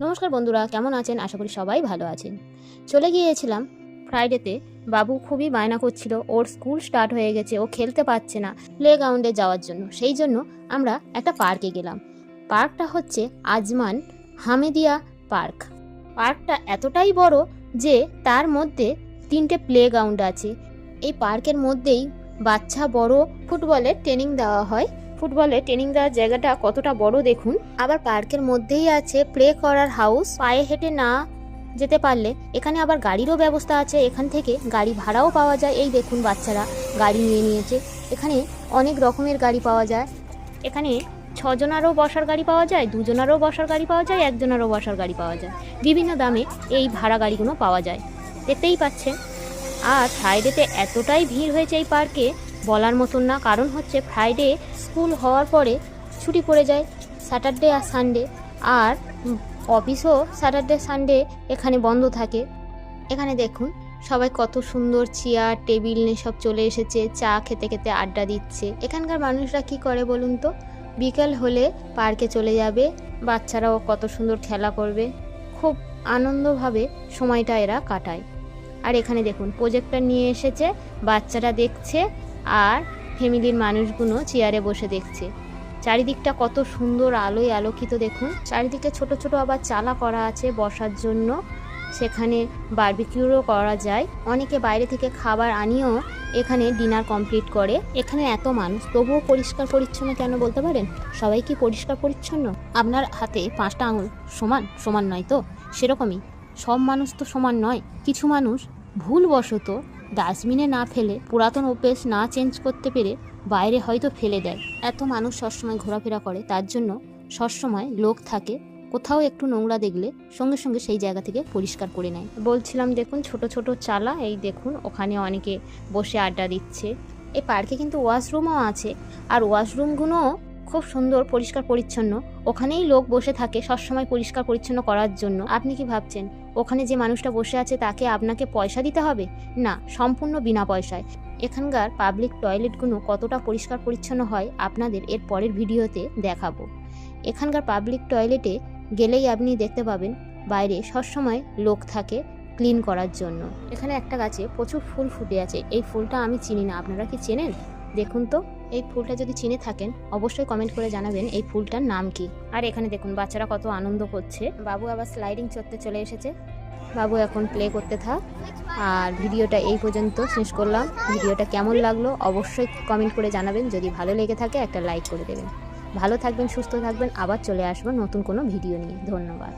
নমস্কার বন্ধুরা, কেমন আছেন? আশা করি সবাই ভালো আছেন। চলে গিয়েছিলাম ফ্রাইডেতে। বাবু খুবই বায়না করছিল, ওর স্কুল স্টার্ট হয়ে গেছে, ও খেলতে পারছে না, প্লে গ্রাউন্ডে যাওয়ার জন্য। সেই জন্য আমরা একটা পার্কে গেলাম। পার্কটা হচ্ছে আজমান হামেদিয়া পার্ক। পার্কটা এতটাই বড় যে তার মধ্যে 3টে প্লে গ্রাউন্ড আছে। এই পার্কের মধ্যেই বাচ্চা বড় ফুটবলের ট্রেনিং দেওয়া হয়। ফুটবলে ট্রেনিং দেওয়ার জায়গাটা কতটা বড় দেখুন। আবার পার্কের মধ্যেই আছে প্লে করার হাউস। পায়ে হেঁটে না যেতে পারলে এখানে আবার গাড়িরও ব্যবস্থা আছে। এখান থেকে গাড়ি ভাড়াও পাওয়া যায়। এই দেখুন বাচ্চারা গাড়ি নিয়ে নিয়েছে। এখানে অনেক রকমের গাড়ি পাওয়া যায়। এখানে 6 জনারও বসার গাড়ি পাওয়া যায়, 2 জনারও বসার গাড়ি পাওয়া যায়, 1 জনারও বসার গাড়ি পাওয়া যায়। বিভিন্ন দামে এই ভাড়া গাড়িগুলো পাওয়া যায়, দেখতেই পাচ্ছেন। আর ফ্রাইডেতে এতটাই ভিড় হয়েছে এই পার্কে বলার মতন না। কারণ হচ্ছে ফ্রাইডে স্কুল হওয়ার পরে ছুটি পড়ে যায়, স্যাটারডে আর সানডে। আর অফিসও স্যাটারডে সানডে এখানে বন্ধ থাকে। এখানে দেখুন সবাই কত সুন্দর চেয়ার টেবিল নিয়ে সব চলে এসেছে, চা খেতে খেতে আড্ডা দিচ্ছে। এখানকার মানুষরা কি করে বলুন তো, বিকেল হলে পার্কে চলে যাবে, বাচ্চারাও কত সুন্দর খেলা করবে, খুব আনন্দভাবে সময়টা এরা কাটায়। আর এখানে দেখুন প্রজেক্টর নিয়ে এসেছে, বাচ্চারা দেখছে আর ফ্যামিলির মানুষগুলো চেয়ারে বসে দেখছে। চারিদিকটা কত সুন্দর আলোয় আলোকিত দেখুন। চারিদিকে ছোট ছোট আবার চালা করা আছে বসার জন্য, সেখানে বারবিকিউও করা যায়। অনেকে বাইরে থেকে খাবার আনিয়েও এখানে ডিনার কমপ্লিট করে। এখানে এত মানুষ তবুও পরিষ্কার পরিচ্ছন্ন কেন বলতে পারেন? সবাই কি পরিষ্কার পরিচ্ছন্ন? আপনার হাতে 5টা আঙুল সমান সমান নয় তো, সেরকমই সব মানুষ তো সমান নয়। কিছু মানুষ ভুলবশত ডাস্টবিনে না ফেলে, পুরাতন অভ্যেস না চেঞ্জ করতে পেরে বাইরে হয়তো ফেলে দেয়। এত মানুষ সবসময় ঘোরাফেরা করে, তার জন্য সবসময় লোক থাকে, কোথাও একটু নোংরা দেখলে সঙ্গে সঙ্গে সেই জায়গা থেকে পরিষ্কার করে নেয়। বলছিলাম দেখুন ছোট ছোট চালা, এই দেখুন ওখানে অনেকে বসে আড্ডা দিচ্ছে। এই পার্কে কিন্তু ওয়াশরুমও আছে, আর ওয়াশরুমগুলোও খুব সুন্দর পরিষ্কার পরিচ্ছন্ন। ওখানেই লোক বসে থাকে সবসময় পরিষ্কার পরিচ্ছন্ন করার জন্য। আপনি কি ভাবছেন ওখানে যে মানুষটা বসে আছে তাকে আপনাকে পয়সা দিতে হবে? না, সম্পূর্ণ বিনা পয়সায়। এখানকার পাবলিক টয়লেটগুলো কতটা পরিষ্কার পরিচ্ছন্ন হয় আপনাদের এর পরের ভিডিওতে দেখাবো। এখানকার পাবলিক টয়লেটে গেলেই আপনি দেখতে পাবেন বাইরে সবসময় লোক থাকে ক্লিন করার জন্য। এখানে একটা গাছে প্রচুর ফুল ফুটে আছে। এই ফুলটা আমি চিনি না, আপনারা কি চেনেন? দেখুন তো, এই ফুলটা যদি চিনে থাকেন অবশ্যই কমেন্ট করে জানাবেন এই ফুলটার নাম কি। আর এখানে দেখুন বাচ্চারা কত আনন্দ করছে। বাবু আবার স্লাইডিং চড়তে চলে এসেছে। বাবু এখন প্লে করতে থাক। আর ভিডিওটা এই পর্যন্ত শেষ করলাম। ভিডিওটা কেমন লাগলো অবশ্যই কমেন্ট করে জানাবেন। যদি ভালো লেগে থাকে একটা লাইক করে দেবেন। ভালো থাকবেন, সুস্থ থাকবেন। আবার চলে আসবো নতুন কোনো ভিডিও নিয়ে। ধন্যবাদ।